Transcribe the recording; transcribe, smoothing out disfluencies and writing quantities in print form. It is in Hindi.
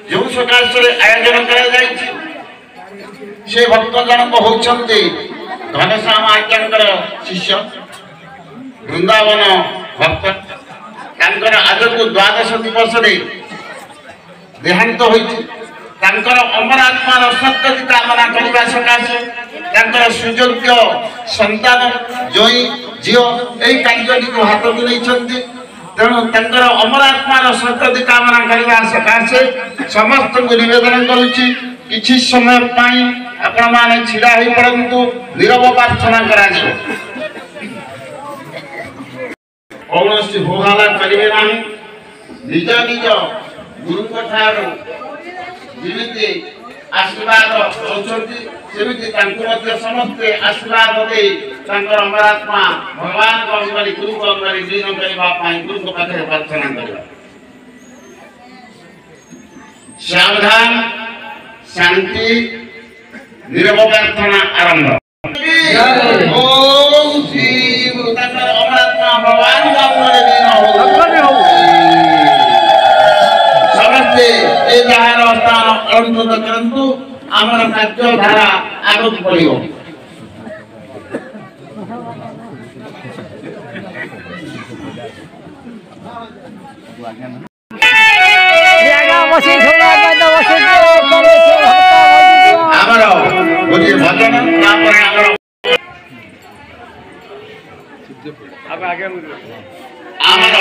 जो सकाश आयोजन कर से भक्त जनक होती घनश्याम आज्ञांकर शिष्य वृंदावन भक्त आज को द्वादश दिवस देहांत होकर अमर आत्मार सत्य कामना करने सकाशे सुयोग्य संतान जई झी यही कार्य को हाथ को नहीं तेणु अमर आत्मार सत्य कामना करने सकाशे समस्त को निवेदन करुच्ची किछि समय आपण माने छिड़ा ही पड़ंतु नीरव प्रार्थना करा कौन होहाला करिवे नाही निज निज गुरु ठार जेमिति आशीर्वाद होचंती सेमिति तांको मध्य समस्त आशीर्वाद दे तांकर अमरात्मा भगवान को अंगरी गुरु को अंगरी दीन करबा पाई गुरु को पाखे प्रार्थना करबा सावधान शांति नीरव प्रार्थना आरंभ ओम श्री गुरु तांकर अमरात्मा भगवान को अंगरी दीन हो समस्त ए जहार स्थान अनुमोदन करंतु आमर कार्य धारा आगत पड़ियो गोटे भजन आमर